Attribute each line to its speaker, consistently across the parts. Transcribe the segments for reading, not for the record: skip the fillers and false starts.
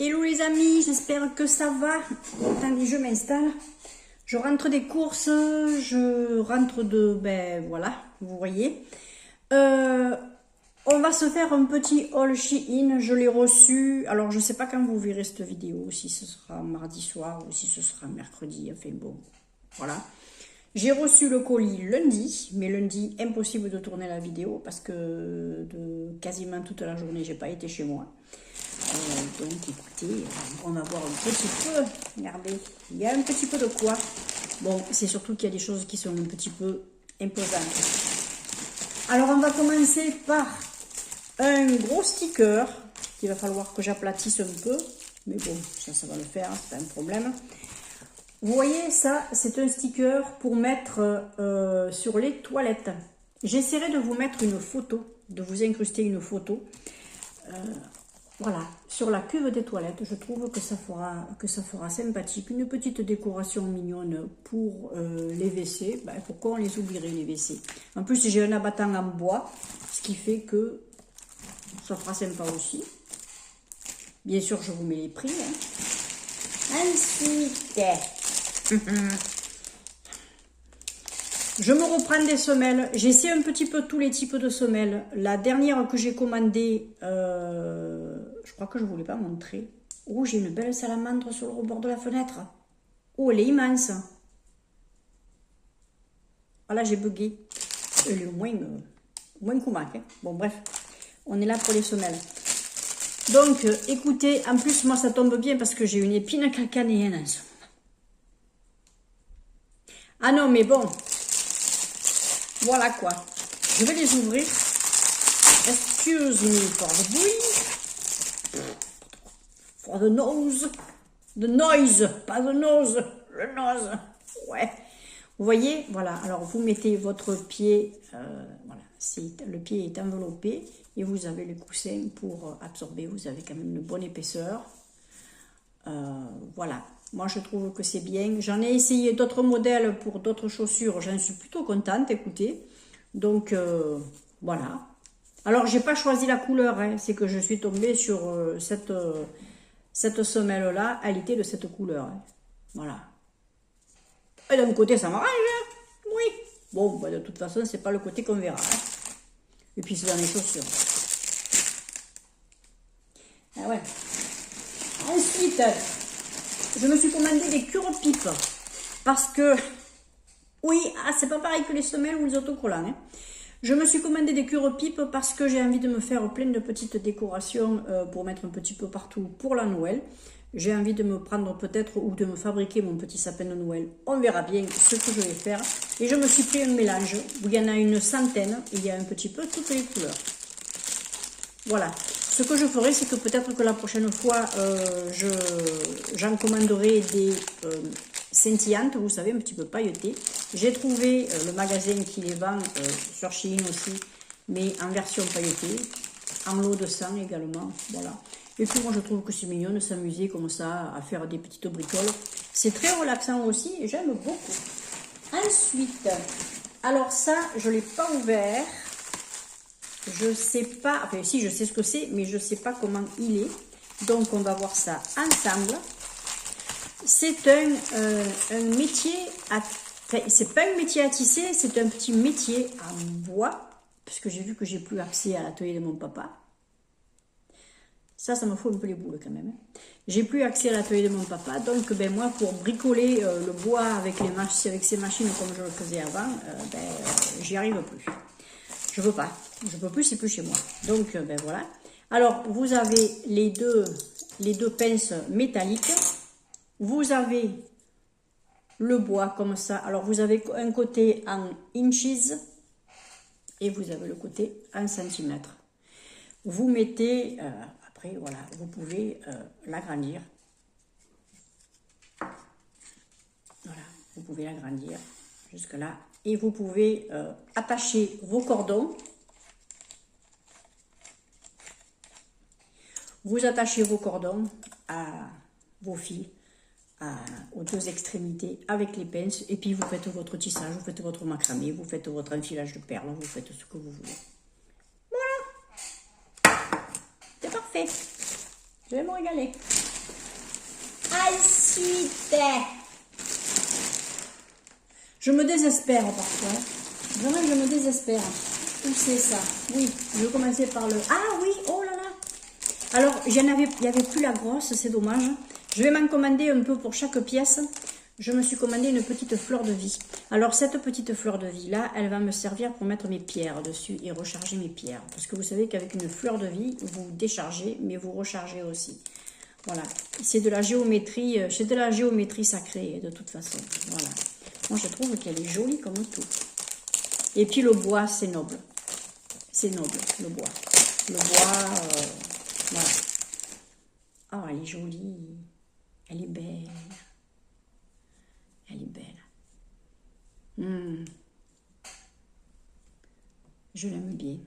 Speaker 1: Hello les amis, j'espère que ça va. Attendez, je m'installe. Je rentre des courses, je rentre de... Ben voilà, vous voyez. On va se faire un petit haul Shein, je l'ai reçu. Alors je sais pas quand vous verrez cette vidéo, si ce sera mardi soir ou si ce sera mercredi. Enfin bon, voilà. J'ai reçu le colis lundi, mais lundi, impossible de tourner la vidéo parce que de quasiment toute la journée, j'ai pas été chez moi. Donc écoutez, on va voir un petit peu. Regardez, il y a un petit peu de quoi. Bon, c'est surtout qu'il y a des choses qui sont un petit peu imposantes. Alors on va commencer par un gros sticker qu'il va falloir que j'aplatisse un peu. Mais bon, ça va le faire, c'est pas un problème. Vous voyez, ça, c'est un sticker pour mettre sur les toilettes. J'essaierai de vous mettre une photo, de vous incruster une photo. Voilà, sur la cuve des toilettes, je trouve que ça fera sympathique. Une petite décoration mignonne pour les WC. Ben, pourquoi on les oublierait, les WC? En plus, j'ai un abattant en bois, ce qui fait que ça fera sympa aussi. Bien sûr, je vous mets les prix. Hein. Ensuite... je me reprends des semelles. J'essaie un petit peu tous les types de semelles. La dernière que j'ai commandée, je crois que je ne vous l'ai pas montré. Oh, j'ai une belle salamandre sur le rebord de la fenêtre. Oh, elle est immense. Ah là, j'ai bugué. Elle est moins coumac. Hein. Bon, bref, on est là pour les semelles. Donc, écoutez, en plus, moi, ça tombe bien parce que j'ai une épine calcanéenne en ce moment. Ah non, mais bon, voilà quoi. Je vais les ouvrir. Excuse me for the bruit. For the nose. The noise, pas the nose. Le nose. Ouais. Vous voyez, voilà. Alors, vous mettez votre pied, voilà. Le pied est enveloppé et vous avez le coussin pour absorber. Vous avez quand même une bonne épaisseur. Voilà. Moi, je trouve que c'est bien. J'en ai essayé d'autres modèles pour d'autres chaussures. J'en suis plutôt contente, écoutez. Donc, voilà. Alors, j'ai pas choisi la couleur. Hein. C'est que je suis tombée sur cette semelle-là. Elle était de cette couleur. Hein. Voilà. Et d'un côté, ça m'arrange. Hein. Oui. Bon, bah, de toute façon, c'est pas le côté qu'on verra. Hein. Et puis, c'est dans les chaussures. Ah ouais. Ensuite... je me suis commandé des cure-pipes parce que, oui, c'est pas pareil que les semelles ou les autocollants. Hein. Je me suis commandé des cure-pipes parce que j'ai envie de me faire plein de petites décorations pour mettre un petit peu partout pour la Noël. J'ai envie de me prendre peut-être ou de me fabriquer mon petit sapin de Noël. On verra bien ce que je vais faire. Et je me suis pris un mélange où il y en a une centaine. Il y a un petit peu toutes les couleurs. Voilà. Ce que je ferai, c'est que peut-être que la prochaine fois, j'en commanderai des scintillantes, vous savez, un petit peu pailletées. J'ai trouvé le magasin qui les vend sur Shein aussi, mais en version pailletée, en lot de 100 également, voilà. Et puis moi, je trouve que c'est mignon de s'amuser comme ça, à faire des petites bricoles. C'est très relaxant aussi et j'aime beaucoup. Ensuite, alors ça, je ne l'ai pas ouvert. Je sais pas, enfin si je sais ce que c'est, mais je sais pas comment il est. Donc on va voir ça ensemble. C'est un métier, enfin c'est pas un métier à tisser, c'est un petit métier en bois, puisque j'ai vu que j'ai plus accès à l'atelier de mon papa. Ça me fout un peu les boules quand même. J'ai plus accès à l'atelier de mon papa, donc ben moi pour bricoler le bois avec ces machines comme je le faisais avant, j'y arrive plus. Je veux pas. Je peux plus, c'est plus chez moi. Donc, ben voilà. Alors, vous avez les deux pinces métalliques. Vous avez le bois comme ça. Alors, vous avez un côté en inches et vous avez le côté en centimètres. Vous mettez, après, voilà, vous pouvez l'agrandir. Voilà, vous pouvez l'agrandir jusque là. Et vous pouvez attacher vos cordons. Vous attachez vos cordons à vos fils, aux deux extrémités avec les pinces. Et puis vous faites votre tissage, vous faites votre macramé, vous faites votre enfilage de perles, vous faites ce que vous voulez. Voilà. C'est parfait. Je vais me régaler. Ensuite, je me désespère parfois. Hein. Vraiment, je me désespère. Où c'est ça? Oui, je vais commencer par le... Ah oui, oh là là. Alors, il n'y avait plus la grosse, c'est dommage. Je vais m'en commander un peu pour chaque pièce. Je me suis commandé une petite fleur de vie. Alors, cette petite fleur de vie là, elle va me servir pour mettre mes pierres dessus et recharger mes pierres. Parce que vous savez qu'avec une fleur de vie, vous déchargez, mais vous rechargez aussi. Voilà, c'est de la géométrie, sacrée de toute façon. Voilà. Moi, je trouve qu'elle est jolie comme tout. Et puis le bois, c'est noble. C'est noble, le bois. Le bois, voilà. Oh, elle est jolie. Elle est belle. Elle est belle. Je l'aime bien.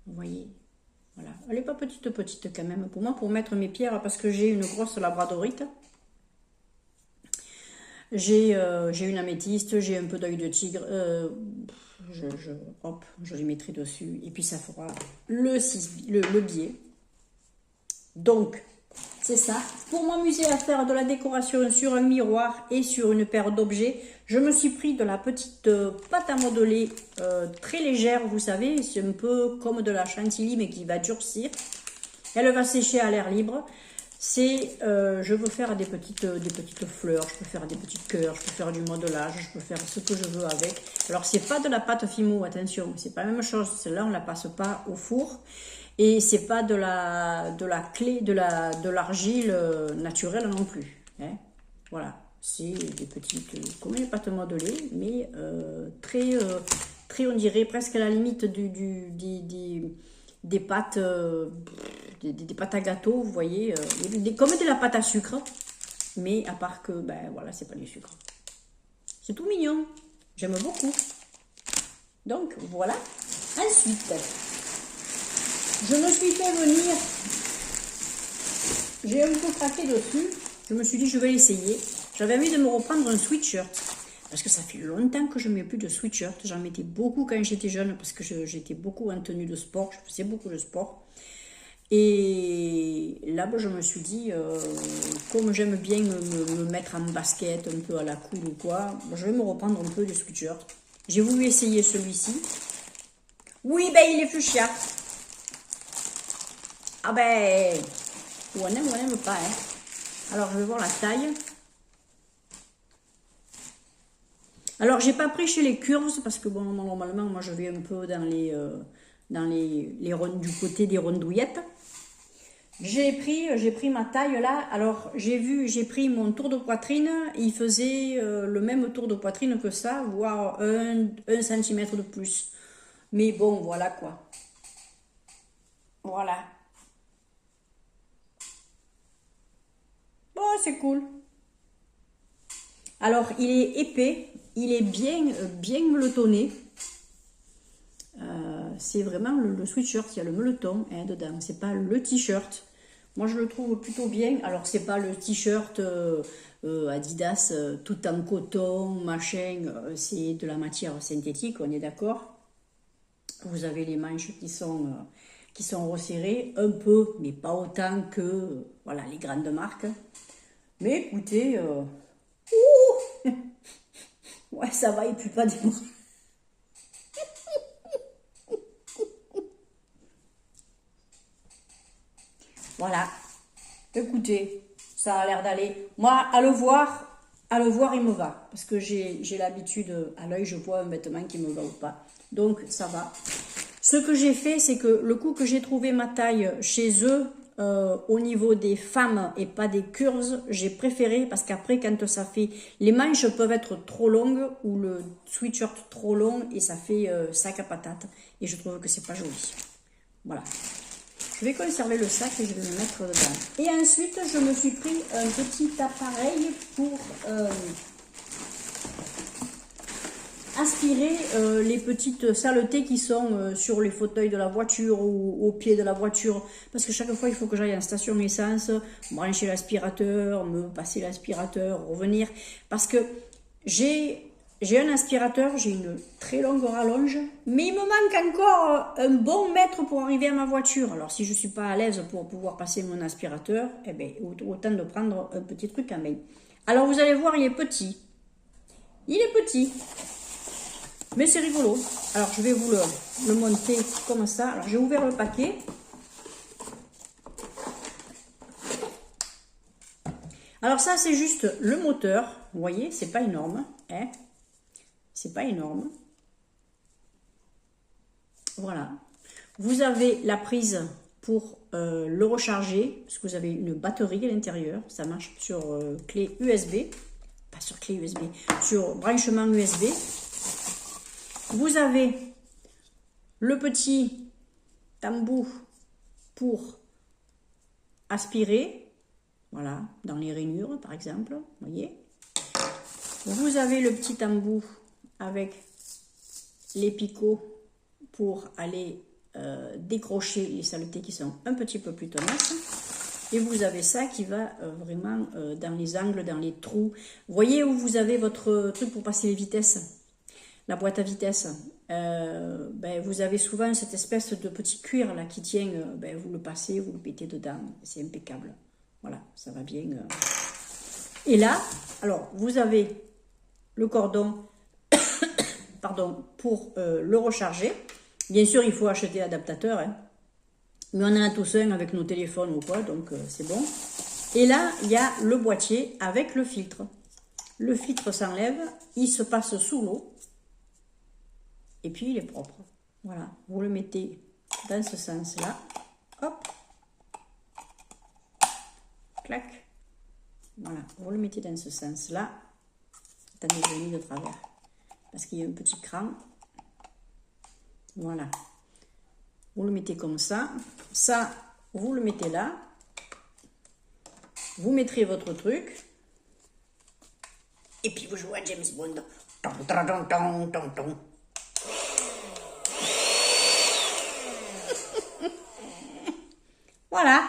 Speaker 1: Vous voyez? Voilà. Elle n'est pas petite quand même. Pour moi, pour mettre mes pierres, parce que j'ai une grosse labradorite. J'ai une améthyste, j'ai un peu d'œil de tigre. Hop, je les mettrai dessus. Et puis ça fera le biais. Donc, c'est ça. Pour m'amuser à faire de la décoration sur un miroir et sur une paire d'objets, je me suis pris de la petite pâte à modeler très légère, vous savez. C'est un peu comme de la chantilly, mais qui va durcir. Elle va sécher à l'air libre. Je veux faire des petites fleurs, je peux faire des petits cœurs, je peux faire du modelage, je peux faire ce que je veux avec. Alors, c'est pas de la pâte Fimo, attention, c'est pas la même chose. Celle-là, on la passe pas au four. Et c'est pas de l'argile naturelle non plus. Hein. Voilà, c'est des petites, comme les pâtes modelées, mais très, on dirait presque à la limite des pâtes, des pâtes à gâteau, vous voyez, comme de la pâte à sucre, mais à part que, ben voilà, c'est pas du sucre. C'est tout mignon, j'aime beaucoup. Donc voilà. Ensuite, je me suis fait venir, j'ai un peu craqué dessus, je me suis dit je vais l'essayer. J'avais envie de me reprendre un sweatshirt, parce que ça fait longtemps que je ne mets plus de sweatshirt. J'en mettais beaucoup quand j'étais jeune, parce que j'étais beaucoup en tenue de sport, je faisais beaucoup de sport. Et là, je me suis dit, comme j'aime bien me mettre en basket, un peu à la cool ou quoi, je vais me reprendre un peu de sweatshirt. J'ai voulu essayer celui-ci. Oui, ben il est fuchsia. Ah ben, ou on n'aime pas. Hein. Alors, je vais voir la taille. Alors, j'ai pas pris chez les Curves, parce que bon, normalement, moi, je vais un peu dans les rondes du côté des rondouillettes. J'ai pris ma taille là. Alors, j'ai pris mon tour de poitrine. Il faisait le même tour de poitrine que ça, voire 1 cm de plus. Mais bon, voilà quoi. Voilà. Bon, c'est cool. Alors, il est épais, il est bien meletonné. C'est vraiment le sweatshirt, il y a le meleton hein, dedans. C'est pas le t-shirt. Moi, je le trouve plutôt bien. Alors, c'est pas le t-shirt Adidas tout en coton, machin. C'est de la matière synthétique, on est d'accord. Vous avez les manches qui sont resserrées, un peu, mais pas autant que voilà, les grandes marques. Mais écoutez, ouais, ça va, il pue pas des bras. Voilà. Écoutez, ça a l'air d'aller. Moi, à le voir, il me va. Parce que j'ai l'habitude, à l'œil, je vois un vêtement qui me va ou pas. Donc, ça va. Ce que j'ai fait, c'est que le coup que j'ai trouvé ma taille chez eux, au niveau des femmes et pas des curves, j'ai préféré parce qu'après quand ça fait, les manches peuvent être trop longues ou le sweatshirt trop long et ça fait sac à patate et je trouve que c'est pas joli. Voilà. Je vais conserver le sac et je vais le mettre dedans. Et ensuite, je me suis pris un petit appareil pour aspirer les petites saletés qui sont sur les fauteuils de la voiture ou au pied de la voiture. Parce que chaque fois, il faut que j'aille en station essence, brancher l'aspirateur, me passer l'aspirateur, revenir. Parce que j'ai j'ai un aspirateur, j'ai une très longue rallonge, mais il me manque encore un bon mètre pour arriver à ma voiture. Alors si je ne suis pas à l'aise pour pouvoir passer mon aspirateur, eh bien, autant de prendre un petit truc à main. Alors vous allez voir, il est petit. Il est petit, mais c'est rigolo. Alors je vais vous le monter comme ça. Alors j'ai ouvert le paquet. Alors ça c'est juste le moteur. Vous voyez, c'est pas énorme, hein. C'est pas énorme. Voilà. Vous avez la prise pour le recharger, parce que vous avez une batterie à l'intérieur. Ça marche sur clé USB. Pas sur clé USB, sur branchement USB. Vous avez le petit tambour pour aspirer. Voilà, dans les rainures par exemple. Vous voyez. Vous avez le petit tambour avec les picots pour aller décrocher les saletés qui sont un petit peu plus tenaces. Et vous avez ça qui va vraiment dans les angles, dans les trous. Vous voyez où vous avez votre truc pour passer les vitesses, la boîte à vitesse. Ben, vous avez souvent cette espèce de petit cuir là qui tient, ben, vous le passez, vous le mettez dedans. C'est impeccable. Voilà, ça va bien. Et là, alors, vous avez le cordon pardon, pour le recharger. Bien sûr, il faut acheter l'adaptateur, hein. Mais on en a tous un avec nos téléphones ou quoi, donc c'est bon. Et là, il y a le boîtier avec le filtre. Le filtre s'enlève, il se passe sous l'eau. Et puis, il est propre. Voilà, vous le mettez dans ce sens-là. Hop. Clac. Voilà, vous le mettez dans ce sens-là. Attendez, je l'ai mis de travers. Parce qu'il y a un petit cran. Voilà. Vous le mettez comme ça. Ça, vous le mettez là. Vous mettrez votre truc. Et puis vous jouez à James Bond. Voilà.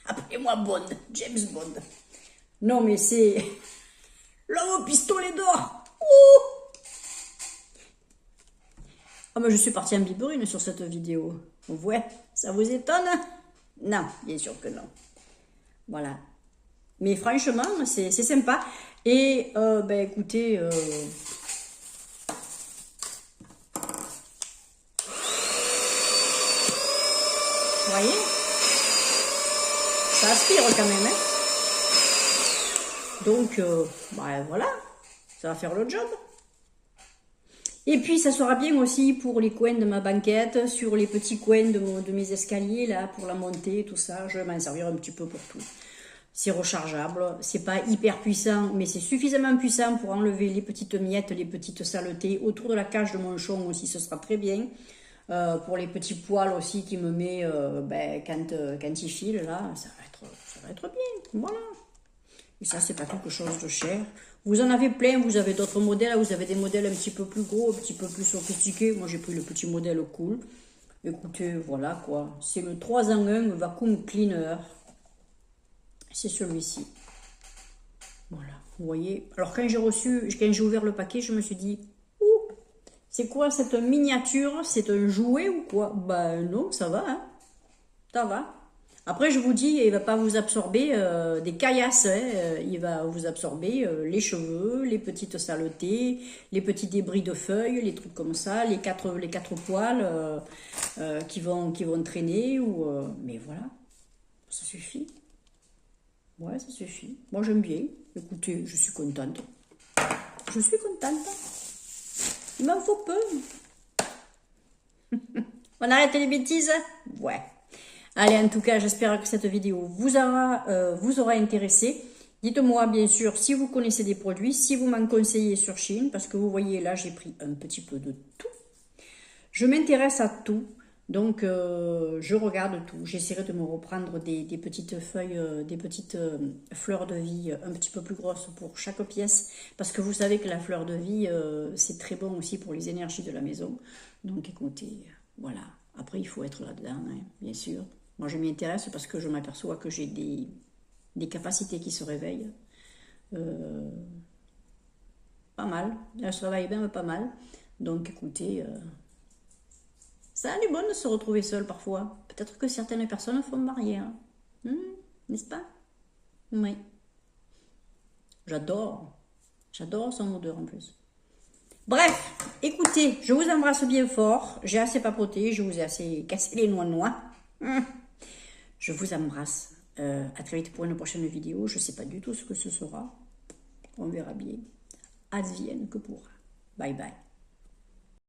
Speaker 1: Appelez-moi Bond, James Bond. Non mais c'est l'homme au pistolet d'or. Ah mais je suis partie en biberine sur cette vidéo. Ouais, ça vous étonne? Non, bien sûr que non. Voilà. Mais franchement, c'est sympa. Et ben écoutez, vous voyez, ça aspire quand même, hein. Donc, ben voilà, ça va faire le job. Et puis, ça sera bien aussi pour les coins de ma banquette, sur les petits coins de mes escaliers, là, pour la montée, tout ça. Je vais m'en servir un petit peu pour tout. C'est rechargeable, c'est pas hyper puissant, mais c'est suffisamment puissant pour enlever les petites miettes, les petites saletés. Autour de la cage de mon chon aussi, ce sera très bien. Pour les petits poils aussi qui me met ben, quand il file, là, ça va être bien. Voilà. Et ça, c'est pas quelque chose de cher. Vous en avez plein, vous avez d'autres modèles, vous avez des modèles un petit peu plus gros, un petit peu plus sophistiqués. Moi, j'ai pris le petit modèle cool. Écoutez, voilà quoi. C'est le 3 en 1 Vacuum Cleaner. C'est celui-ci. Voilà, vous voyez. Alors, quand j'ai ouvert le paquet, je me suis dit, ouh, c'est quoi cette miniature? C'est un jouet ou quoi? Ben non, ça va, hein. Ça va. Après, je vous dis, il ne va pas vous absorber des caillasses, hein. Il va vous absorber les cheveux, les petites saletés, les petits débris de feuilles, les trucs comme ça, les quatre poils qui vont traîner. Mais voilà, ça suffit. Ouais, ça suffit. Moi, j'aime bien. Écoutez, je suis contente. Je suis contente. Il m'en faut peu. On arrête les bêtises? Ouais. Allez, en tout cas, j'espère que cette vidéo vous aura intéressé. Dites-moi, bien sûr, si vous connaissez des produits, si vous m'en conseillez sur Chine, parce que vous voyez, là, j'ai pris un petit peu de tout. Je m'intéresse à tout, donc je regarde tout. J'essaierai de me reprendre des petites feuilles, des petites fleurs de vie un petit peu plus grosses pour chaque pièce, parce que vous savez que la fleur de vie, c'est très bon aussi pour les énergies de la maison. Donc, écoutez, voilà. Après, il faut être là-dedans, hein, bien sûr. Moi, je m'y intéresse parce que je m'aperçois que j'ai des capacités qui se réveillent. Pas mal. Elle travaille bien, mais pas mal. Donc écoutez, ça a du bon de se retrouver seule parfois. Peut-être que certaines personnes font marier, hein. N'est-ce pas? Oui. J'adore. J'adore son odeur en plus. Bref, écoutez, je vous embrasse bien fort. J'ai assez papoté, je vous ai assez cassé les noix. Je vous embrasse. À très vite pour une prochaine vidéo. Je ne sais pas du tout ce que ce sera. On verra bien. Advienne que pourra. Bye bye.